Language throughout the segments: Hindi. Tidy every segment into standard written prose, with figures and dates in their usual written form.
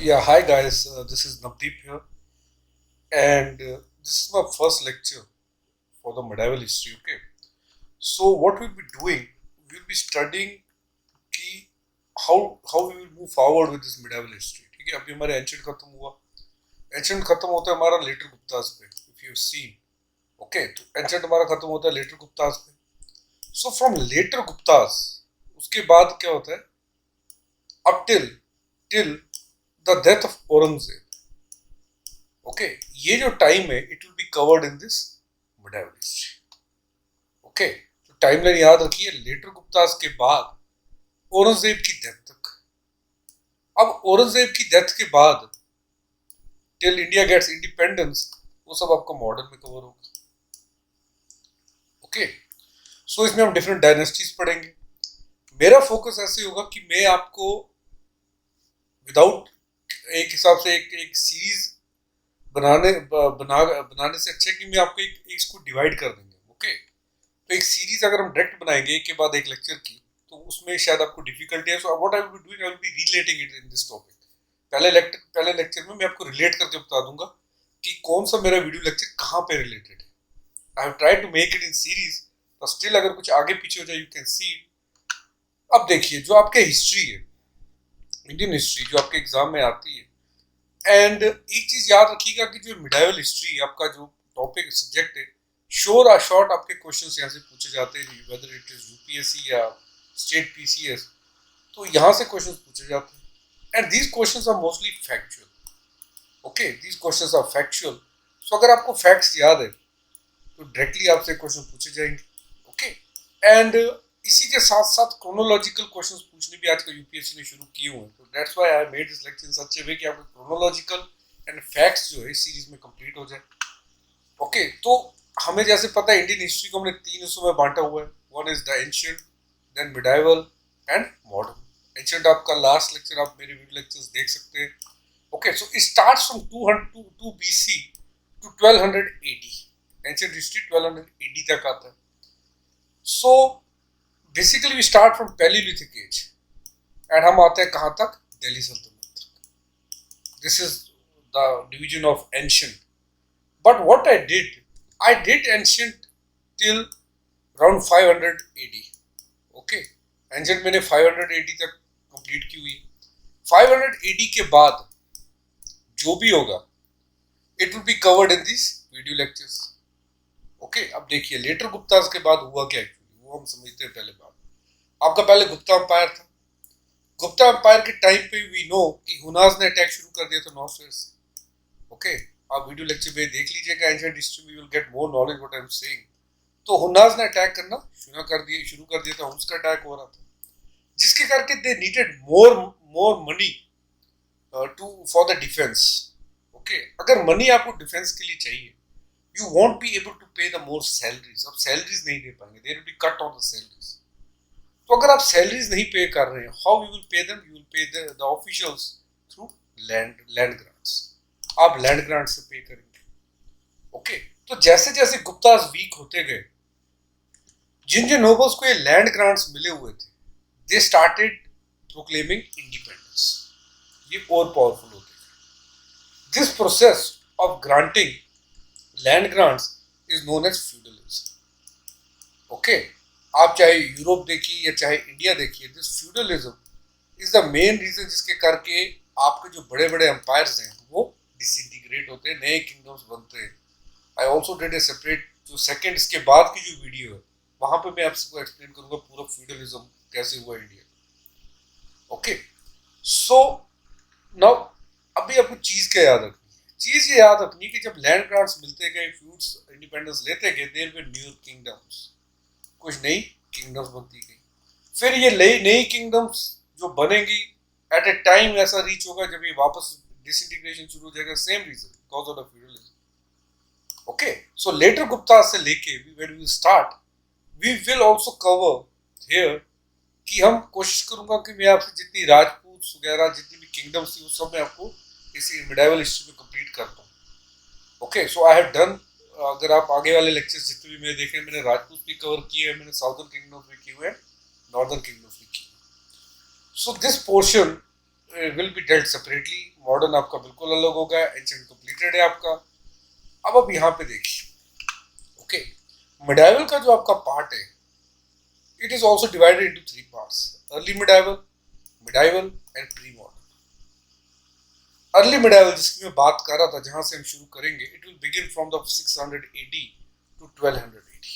Yeah, hi guys, this is Navdeep here, and this is my first lecture for the medieval history. Okay, so what we'll be doing, we'll be studying कि how we will move forward with this medieval history. ठीक है, अभी हमारे ancient खत्म हुआ, ancient खत्म होता है हमारा later Guptas पे. If you've seen, okay, तो ancient हमारा खत्म होता है later Guptas पे. So from later Guptas, उसके बाद क्या होता है? Up till the death of Aurangzeb. Okay ये जो टाइम है it will be covered in this medieval history. Okay तो टाइमलाइन याद रखिए लेटर गुप्तास के बाद औरंगजेब की डेथ तक. अब औरंगजेब की डेथ के बाद टिल इंडिया गेट्स इंडिपेंडेंस वो सब आपका मॉडर्न में कवर होगा. ओके सो इसमें हम डिफरेंट डायनेस्टीज पढ़ेंगे. मेरा फोकस ऐसे होगा कि मैं आपको विदाउट एक हिसाब से एक सीरीज बनाने से अच्छा है कि मैं आपको एक इसको डिवाइड कर देंगे. ओके तो एक सीरीज अगर हम डायरेक्ट बनाएंगे एक के बाद एक लेक्चर की तो उसमें शायद आपको डिफिकल्टी है. So what I will be doing, I will be relating it in this topic. पहले लेक्चर में मैं आपको रिलेट करके बता दूंगा कि कौन सा मेरा वीडियो लेक्चर कहाँ पे रिलेटेड है. I have tried to make it in series, तो स्टिल अगर कुछ आगे पीछे हो जाए यू कैन सी. अब देखिए जो आपके हिस्ट्री है, इंडियन हिस्ट्री जो आपके एग्जाम में आती है, एंड एक चीज याद रखिएगा कि जो मिडाइवल हिस्ट्री आपका जो टॉपिक सब्जेक्ट है, श्योर और शॉर्ट आपके क्वेश्चंस यहाँ से पूछे जाते हैं, वेदर इट इज यूपीएससी या स्टेट पीसीएस, तो यहाँ से क्वेश्चंस पूछे जाते हैं. And these questions are mostly factual. Okay these questions are factual. So अगर आपको फैक्ट्स याद है तो डायरेक्टली आपसे क्वेश्चन पूछे जाएंगे. ओके एंड इसी के साथ साथ क्रोनोलॉजिकल क्वेश्चंस पूछने भी आजकल यूपीएससी ने शुरू किए हुए हैं. तो that's why I made this lecture in such a way कि आपको क्रोनोलॉजिकल एंड फैक्ट्स जो है सीरीज में कंप्लीट हो जाए. ओके तो हमें जैसे पता है इंडियन हिस्ट्री को हमने तीन हिस्सों में बांटा हुआ है. One is the ancient, then medieval and modern. Ancient आपका लास्ट लेक्चर आप मेरे वीडियो लेक्चर्स देख सकते हैं. Okay so it starts from 2 BC to 1200 AD. Ancient history 1200 AD तक आता है. So basically we start from Paleolithic age and हम आते हैं कहाँ तक? दिल्ली सल्तनत तक. This is the division of ancient. But what I did ancient till around 500 AD. Okay, ancient मैंने 500 AD तक कंप्लीट की हुई. 500 AD के बाद जो भी होगा it will be covered in these video lectures. Okay, अब देखिए लेटर गुप्तास के बाद हुआ क्या एक्चुअली वो हम समझते हैं. पहले बात आपका पहले गुप्ता अंपायर था. गुप्ता अंपायर के टाइम पे वी नो कि हुनाज ने अटैक शुरू कर दिया था नॉर्थ वेस्ट. ओके आप वीडियो लेक्चर में देख लीजिएगा एंशिएंट हिस्ट्री में, you will get more knowledge what I am saying. तो हुन्नाज ने अटैक करना शुरू कर दिया था. उसका अटैक हो रहा था जिसके करके they needed more money to for the defence. Okay अगर मनी आपको डिफेंस के लिए चाहिए you want be able to pay the more salaries. अब सैलरीज नहीं दे पाएंगे, there will be cut on the salaries. तो अगर आप सैलरीज नहीं पे कर रहे हैं, how you will pay them? You will pay the officials through land grants. आप लैंड ग्रांट से पे करेंगे. ओके तो जैसे जैसे गुप्तास वीक होते गए, जिन जिन नोबल्स को ये लैंड ग्रांट्स मिले हुए थे, दे स्टार्टेड प्रोक्लेमिंग इंडिपेंडेंस. ये और पावरफुल होते गए. This process of granting land grants is known as feudalism. Okay आप चाहे यूरोप देखिए या चाहे इंडिया देखिए, this feudalism is the main reason जिसके करके आपके जो बड़े बड़े एम्पायर्स हैं वो डिसइंटीग्रेट होते हैं, नए किंगडम्स बनते हैं. I also did a separate जो सेकेंड इसके बाद की जो वीडियो है वहां पे मैं आपको एक्सप्लेन करूंगा पूरा फ्यूडलिज्म कैसे हुआ इंडिया. ओके सो नाउ अभी आपको चीज क्या याद रखनी है? चीज ये याद रखनी है कि जब लैंड ग्रांट्स मिलते गए, फ्यूड्स इंडिपेंडेंस लेते गए, देयर वर न्यू किंगडम्स. कुछ नई किंगडम्स बनती गई. फिर ये नई किंगडम्स जो बनेंगी एट ए टाइम ऐसा रीच होगा जब ये वापस डिसइंटीग्रेशन शुरू हो जाएगा. Same reason because of the feudalism. Okay so later Gupta से लेके when we start we will also cover here कि हम कोशिश करूंगा कि मैं आपसे जितनी राजपूत वगैरह जितनी भी किंगडम्स थी उस सब मैं आपको इसी मिडाइवल हिस्ट्री में कंप्लीट करता हूँ. Okay so I have done. अगर आप आगे वाले लेक्चर्स जितने भी मैंने देखे, मैंने राजपूत भी कवर किए हैं, मैंने साउदर्न किंगडम्स भी किए हुए हैं, नॉर्दर्न किंगडम्स भी किए. So this portion will be dealt separately. Modern आपका बिल्कुल अलग होगा, एंशिएंट कंप्लीटेड है आपका. अब यहाँ पे देखिए, ओके, मिडाइवल का जो आपका पार्ट है, it is also divided into 3 parts: early medieval, medieval and pre modern. Early medieval जिसकी मैं बात कर रहा था, जहां से हम शुरू करेंगे, it will begin from the 600 AD to 1200 AD.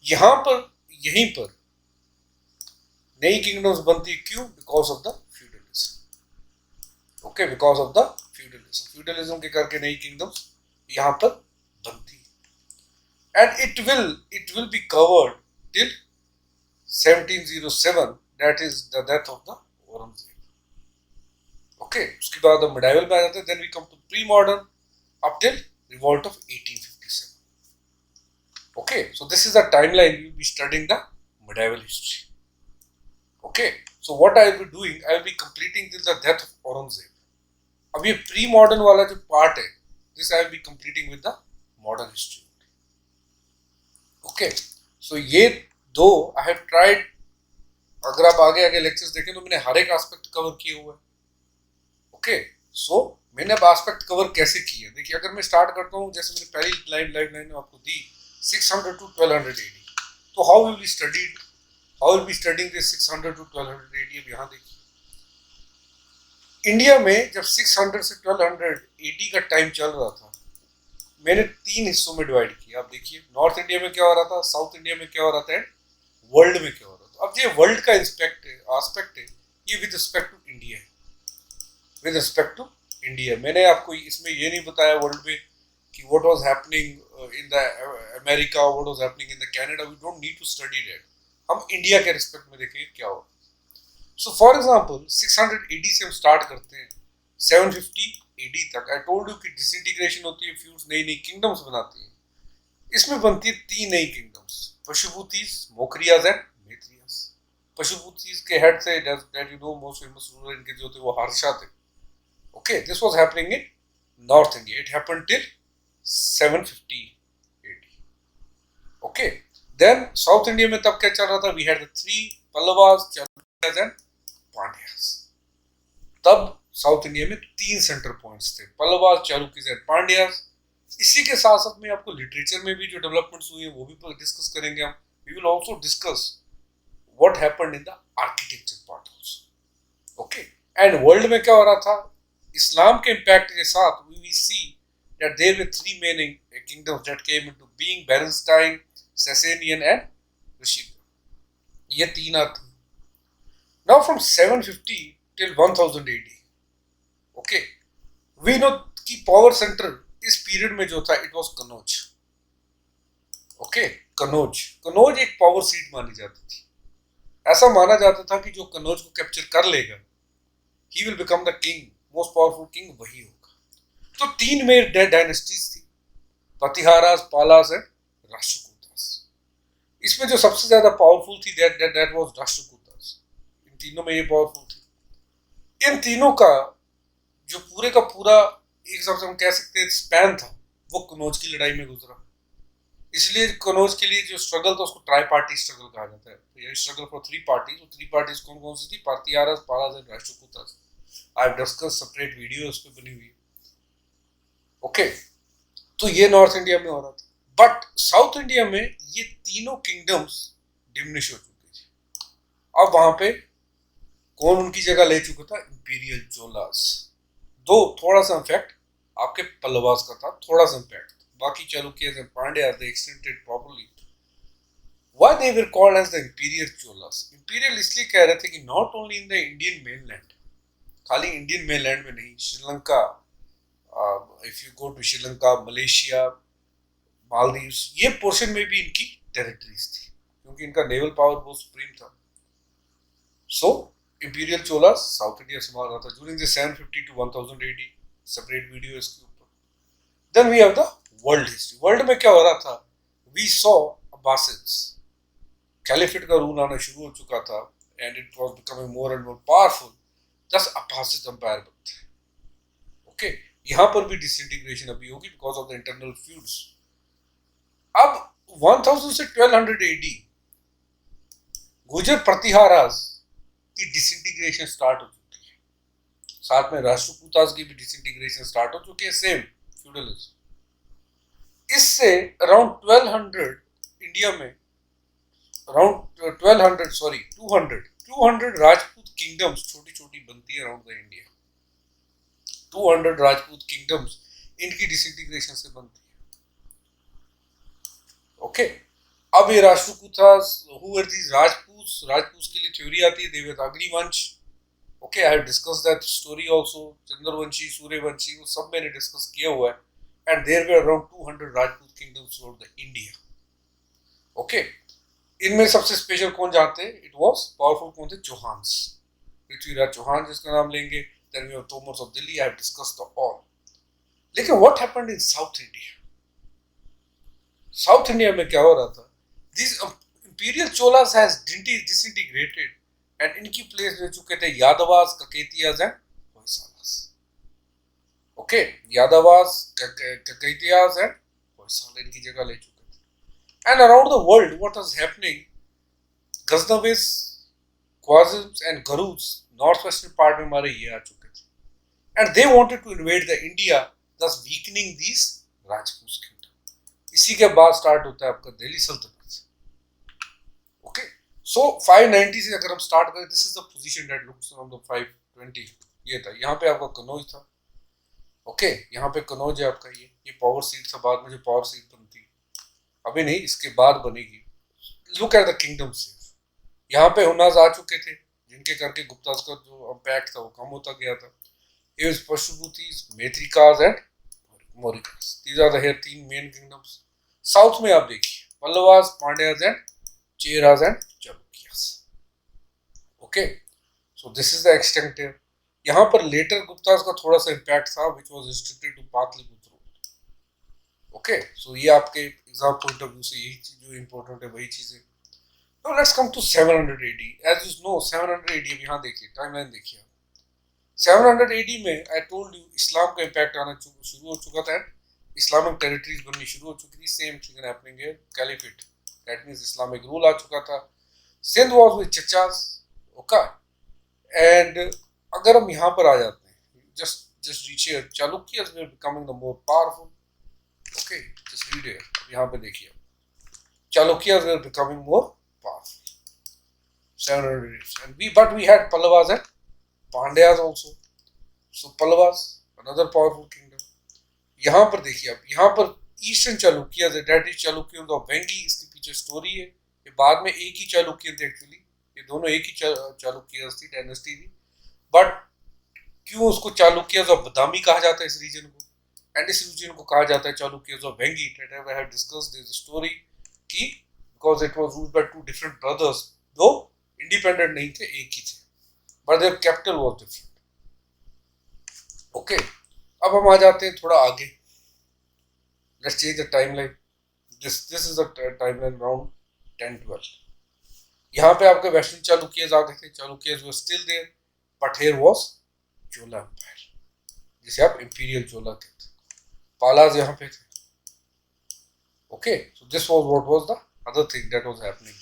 यहीं पर नई किंगडम्स बनती है. क्यों? Because of the feudalism. Okay, because of the feudalism. Feudalism के करके नई किंगडम्स यहां पर बनती है. And it will be covered till 1707, that is the death of the Aurangzeb. Okay, उसके बाद हम मिडाइवल में आ जाते हैं. Then we come to pre modern up till revolt of 1857. Okay, so this is the timeline. We will be studying the medieval history. Okay, so what I will be doing, I will be completing till the death of Aurangzeb. अब ये प्री मॉडर्न वाला जो पार्ट है, this I will be completing with the modern history. Okay, so ये दो I have tried. अगर आप आगे आगे लेक्चर्स देखें तो मैंने हर एक एस्पेक्ट कवर किए हुए हैं. ओके, सो मैंने अब एस्पेक्ट कवर कैसे किए देखिए. अगर मैं स्टार्ट करता हूँ, जैसे मैंने पहली लाइन आपको दी 600 to 1200 AD, तो how will be studied, I will be studying this 600 to 1200 AD. अब यहाँ देखिए, इंडिया में जब 600 से 1200 AD का टाइम चल रहा था, मैंने 3 हिस्सों में डिवाइड किया. आप देखिए, नॉर्थ इंडिया में क्या हो रहा था, साउथ इंडिया में क्या हो रहा था, एंड वर्ल्ड में क्या हो रहा था. अब ये वर्ल्ड का एस्पेक्ट है, ये विद रिस्पेक्ट टू इंडिया है. विद रिस्पेक्ट टू इंडिया मैंने आपको इसमें ये नहीं बताया वर्ल्ड में कि what was happening in the America, what was happening in the Canada. We don't need to study that. हम इंडिया के रिस्पेक्ट में देखेंगे क्या हो. सो फॉर एग्जांपल 600 AD से हम स्टार्ट करते हैं 750 AD तक. आई टोल्ड यू कि डिसइंटीग्रेशन होती है, फ्यूज नई नई किंगडम्स बनाती हैं. इसमें बनती है 3 नई किंगडम्स: पशुभूतिस, मौखरियाज एंड मैत्रियाज. पशुभूतिस के हेड से that you know most famous ruler इनके जो थे वो हर्षा थे. Okay, this was happening in north India. It happened till 750 AD. Okay, then South India में तब क्या चल रहा था? We had the 3 Pallavas, Chalukyas and Pandyas. तब साउथ इंडिया में 3 सेंटर पॉइंट्स थे: पल्लवास, चालुक्यास एंड पांड्यास. इसी के साथ साथ में आपको लिटरेचर में भी जो डेवलपमेंट्स हुई है वो भी डिस्कस करेंगे हम. We will also discuss what happened in the architecture part also. Okay, and world में क्या हो रहा था? इस्लाम के इंपैक्ट के साथ we will see that there were 3 main kingdoms that came into being: Byzantine, Sasanian and Rishika. ये 3 आते हैं. Now from 750 till 1000 AD, okay, we know कि पावर सेंटर इस पीरियड में जो था, it was Kannauj. Okay, Kannauj एक पावर सीट मानी जाती थी. ऐसा माना जाता था कि जो कनौज को कैप्चर कर लेगा, he will become the king, most powerful king वही होगा. तो 3 मेन डायनेस्टीज थी: प्रतिहारास, पालास एंड राष्ट्रकूट. इसमें जो सबसे ज्यादा पावरफुल थी दैट वाज राष्ट्रकूटास. इन तीनों में ये पावरफुल थी. इन तीनों का जो पूरे का पूरा एक हिसाब से हम कह सकते हैं स्पैन था, वो कनौज की लड़ाई में गुजरा. इसलिए कनौज के लिए जो स्ट्रगल था उसको ट्राई पार्टी स्ट्रगल कहा जाता है. तो ये स्ट्रगल फॉर 3 पार्टीज. तो 3 पार्टीज कौन कौन सी थी? Pratiharas, Palas and Rashtrakutas. I have discuss separate video उस पे बनी हुई है. ओके, तो ये नॉर्थ इंडिया में हो रहा था. बट साउथ इंडिया में ये तीनों किंगडम्स डिमिनिश हो चुके थे. अब वहां पे कौन उनकी जगह ले चुका था? इंपीरियल चोलास. थोड़ा सा इम्पैक्ट आपके पल्लवास का था, थोड़ा सा इम्पैक्ट. बाकी Chalukyas and Pandyas they extended properly. Why they were called as the imperial Cholas? Imperial इसलिए कह रहे थे कि not only in the Indian mainland, खाली इंडियन मेनलैंड में नहीं, Sri Lanka, if you go to Sri Lanka, Malaysia, Maldives, ये पोर्शन में भी इनकी टेरिटरीज थी, क्योंकि इनका नेवल पावर बहुत सुप्रीम था. So imperial Cholas south India संभाल रहा था during the 750 to 1000 AD. Separate video इसके ऊपर. Then we have the world history. World में क्या हो रहा था? We saw Abbasids. कैलिफेट का रूल आना शुरू हो चुका था and it was becoming more and more powerful. Thus Abbasid empire बनते हैं. ओके, यहां पर भी डिसइंटीग्रेशन अभी होगी because of the internal feuds. अब 1000 से 1200 AD गुर्जर प्रतिहारास की डिसइंटीग्रेशन स्टार्ट हो चुकी है. साथ में राष्ट्रकूटास की भी डिसइंटीग्रेशन स्टार्ट हो चुकी है, सेम फ्यूडलिज्म। इससे अराउंड 1200 इंडिया में अराउंड 1200 सॉरी 200 राजपूत किंगडम्स छोटी छोटी बनती है around the India. 200 Rajput kingdoms इनकी डिसइंटीग्रेशन से बनती है। ओके, अब ये Rashtrakutas, who are these Rajput? Rajput के लिए थ्योरी आती है, they were Agnivansh. Okay, I have discuss that story also. Chandravanshi, Suryavanshi, वो सब मैंने डिस्कस किया हुआ है। And there were around 200 Rajput kingdoms through the India. Okay, इनमें सबसे स्पेशल कौन जानते हैं? इट वाज पावरफुल कौन थे? चौहान्स, पृथ्वीराज चौहान जिसका नाम लेंगे। Then we have Tomars of Delhi. I have discussed the all. लेकिन what happened in south India? South India में क्या हो रहा था? This imperial Cholas has disintegrated and इनकी प्लेस ले चुके थे Yadavas, Kakatiyas and Hoysalas. Okay, Yadavas, Kakatiyas and Hoysala इनकी जगह ले चुके थे। And around the world what was happening, Ghaznavids, Khwarizms and गरूज नॉर्थ वेस्टर्न पार्ट में हमारे ये आ चुके थे। And they wanted to invade the India, thus weakening these Rajput kingdom. इसी के बाद स्टार्ट होता है आपका दिल्ली सल्तनत। ओके, सो 590 से अगर हम स्टार्ट करें, this is the position that looks from the 520। ये था, यहाँ पे आपका कनौज था। ओके, यहाँ पे कनौज है आपका। ये पावर सीट था, बाद में जो पावर सीट बनती, अभी नहीं, इसके बाद बनेगी। लुक एट द किंगडम से। यहाँ पे हुन्नास आ चुके थे, जिनके करके गुप्तास का जो इम्पैक्ट था वो कम होता गया था। It was Pashuputi's, Metrikas and Mauryakas. These are the here 3 main kingdoms. South में आप देखिए, Pallavas, Pandyas and Cheras and Chalukyas. Okay, so this is the extent है। यहाँ पर लेटर गुप्तास का थोड़ा सा इम्पैक्ट था, which was restricted to Pataliputra. Okay, so ये आपके एग्जाम पॉइंट ऑफ व्यू से यही चीज जो इम्पोर्टेंट है वही चीजें। Now let's come to 700 AD. As you know, 700 AD, यहाँ देखिए टाइमलाइन देखिए। 700 AD में आई टोल्ड यू इस्लाम का इम्पैक्ट आना शुरू हो चुका था। इस्लामिक टेरिटरीज बननी शुरू हो चुकी थी। सेम थिंग हैपनिंग है, caliphate, that means Islamic rule आ चुका था। Sindh was with Chachas. Okay, and अगर हम यहाँ पर आ जाते हैं, just reach here, Chalukyas were becoming the more powerful. Okay, just read here, यहाँ पे देखिए, Chalukyas were becoming more powerful 700 and we had Pallavas and Pandyas also. So Pallavas, another powerful kingdom. यहाँ पर देखिए आप, यहाँ पर eastern Chalukya, that is Chalukya of Vengi, इसके पीछे स्टोरी है। ये बाद में एक ही चालुक्य थे एक्चुअली, ये दोनों एक ही चालुक्य थी, डायनेस्टी थी। बट क्यों उसको चालुक्य ऑफ बदामी कहा जाता है इस रीजन को, एंड इस रीजन को कहा जाता है Chalukya of Vengi, that I have discussed this story की because it was ruled by 2 different brothers, दो इंडिपेंडेंट नहीं थे, एक ही थे, but their capital was different. Okay, अब हम आ जाते हैं थोड़ा आगे। Let's change the timeline. This is the timeline around 1012. यहाँ पे आपके वेस्टर्न चालुक्यस आ गए थे, Chalukyas were still there, but here was Chola empire, जिसे आप इंपीरियल चोला कहते हैं। पालास यहाँ पे थे। Okay, so this was what was the other thing that was happening.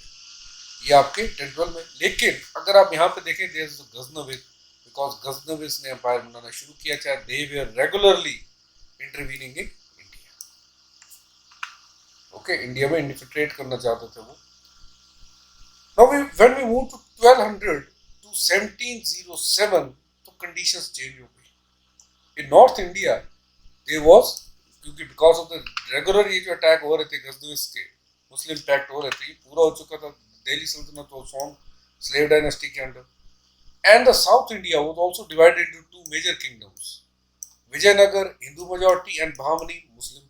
ये आपके 1012 में। लेकिन अगर आप यहाँ पे देखें, there is Ghaznavid, because Ghaznavis ने एम्पायर बनाना शुरू किया, चाहे they were regularly intervening in India. Okay, India में इन्फिल्ट्रेट करना चाहते थे वो। Now when we move to 1200 to 1707, तो कंडीशंस चेंज हो गई। In north India there was, क्योंकि बिकॉज ऑफ द रेगुलर ये जो अटैक हो रहे थे गजनविस के, मुस्लिम पैक्ट हो रहे थे, ये पूरा हो चुका था। Delhi Sultanate was formed, slave dynasty के अंदर, and the South India was also divided into 2 major kingdoms, Vijayanagar Hindu majority and Bahmani Muslim.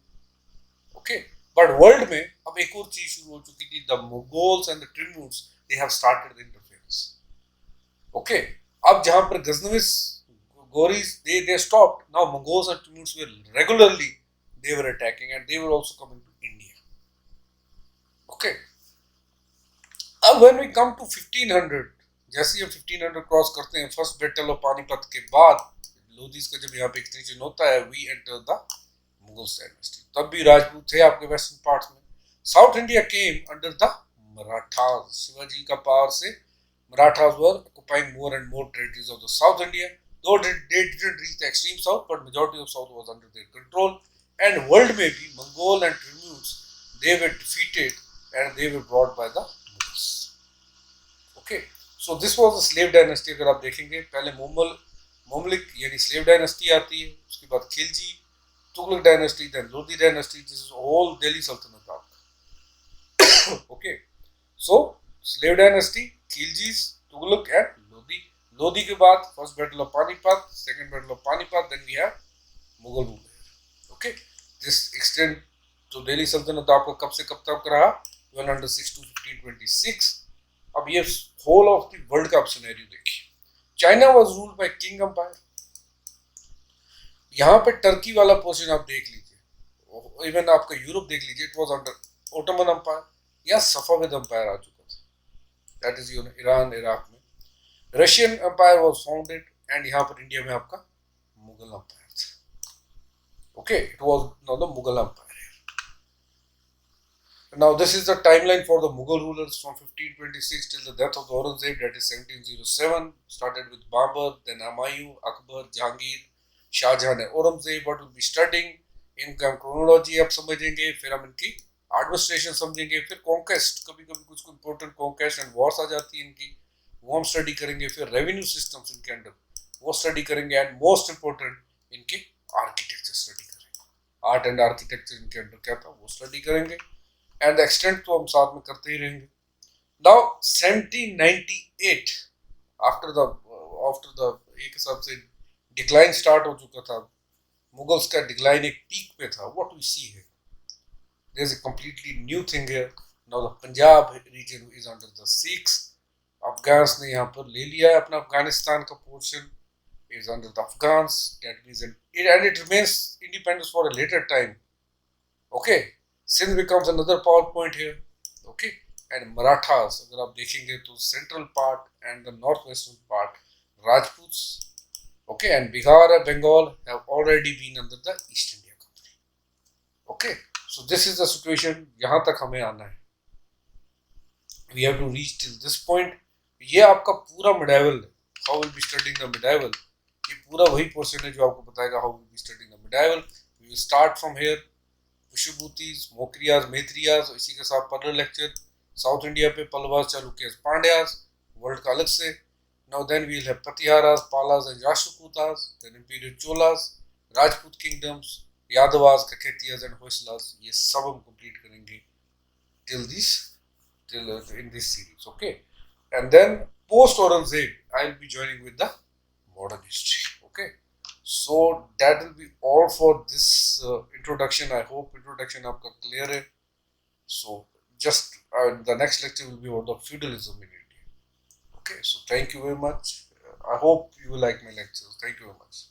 Okay, but world में अब एक और चीज शुरू हो चुकी थी, the Mughals and the Timurids, they have started the interference. Okay, अब जहाँ पर गजनविस, Ghoris, they stopped. Now Mughals and Timurids were regularly, they were attacking and they were also coming to India. Okay. अब when we come to 1500, जैसे हम 1500 क्रॉस करते हैं, फर्स्ट बैटल ऑफ पानीपत के बाद, लोधीस का जब यहाँ पे एक्सटेंशन होता है, we enter the Mughal dynasty. तब भी राजपूत थे आपके वेस्टर्न पार्ट्स में। South India came under the Marathas. Shivaji का पावर से Marathas were occupying more and more territories of the south India, though they didn't reach the extreme south, but majority of south was under their control. And world में भी Mongol and Timurs, they were defeated and they were brought by the Mughals. Okay, so this was the slave dynasty. अगर आप देखेंगे पहले मुमलिक यानी slave dynasty आती है, उसके बाद Khilji, Tughlaq dynasty, then Lodi dynasty. This is all Delhi Sultanate आपका. Okay, so slave dynasty, Khiljis, Tughlaq and Lodi. Lodi के बाद first battle of Panipat, second battle of Panipat, then we have Mughal rule. Okay, this extend to Delhi Sultanate आपका कब से कब तक रहा? 1206 to 1526. अब ये whole of the world का सिनेरियो देखिए. China was ruled by King Empire. यहाँ पे टर्की वाला पोर्शन आप देख लीजिए, इवन आपका यूरोप देख लीजिए, it was under Ottoman empire या सफाविद एम्पायर आ चुका था, दैट इज ईरान इराक में. Russian empire was founded and यहाँ पर इंडिया में आपका मुगल एम्पायर था. Okay, it was now the Mughal empire. Now this is the timeline for the Mughal rulers from 1526 till the death of the Aurangzeb, that is 1707. Started with Babur, then Humayun, Akbar, Jahangir, Shahjahan है. Aurangzeb what will be studying, इनका क्रोनोलॉजी आप समझेंगे, फिर हम इनकी एडमिनिस्ट्रेशन समझेंगे, फिर कॉन्क्वेस्ट, कभी कभी कुछ इंपॉर्टेंट कॉन्क्वेस्ट एंड वॉर्स आ जाती है इनकी, वो हम स्टडी करेंगे. फिर रेवेन्यू सिस्टम्स इनके अंडर वो स्टडी करेंगे, एंड मोस्ट इंपॉर्टेंट इनके आर्किटेक्चर स्टडी करेंगे. आर्ट एंड आर्किटेक्चर इनके अंडर क्या था वो स्टडी करेंगे, एंड एक्सटेंड तो हम साथ में करते ही रहेंगे. नाउ 1798 आफ्टर द एक हिसाब से डिक्लाइन स्टार्ट हो चुका था, मुगल्स का डिक्लाइन एक पीक पे था. व्हाट वी सी है, there is a completely new thing here. Now the Punjab region is under the Sikhs. Afghans ने यहाँ पर ले लिया है अपना अफगानिस्तान का portion, is under the Afghans, that means and it remains independence for a later time. Okay, Sindh becomes another power point here. Okay, and Marathas अगर आप देखेंगे तो central part and the northwestern part Rajputs. Okay, and Bihar and Bengal have already been under the East India Company. Okay, so this is the situation. यहाँ तक हमें आना है. We have to reach till this point. ये आपका पूरा medieval है. How will be studying the medieval? ये पूरा वही portion है जो आपको बताएगा how will be studying the medieval. We will start from here. पुष्यभूतिस, मोक्रियाज, मैत्रियाज, इसी के साथ पर्ल लेक्चर. साउथ इंडिया पे पल्लवास, चालुक्यास, पांड्यास, वर्ल्ड का अलग से. Now then we will have Pratiharas, Palas and Rashtrakutas, then imperial Cholas, Rajput kingdoms, Yadavas, Kakatiyas and Hoysalas. ये सब हम कंप्लीट करेंगे till in this series. Okay, and then post Aurangzeb I will be joining with the modern history. Okay, so that will be all for this introduction. I hope introduction आपका clear है. So just the next lecture will be about the feudalism in India. Okay, so thank you very much. I hope you will like my lectures. Thank you very much.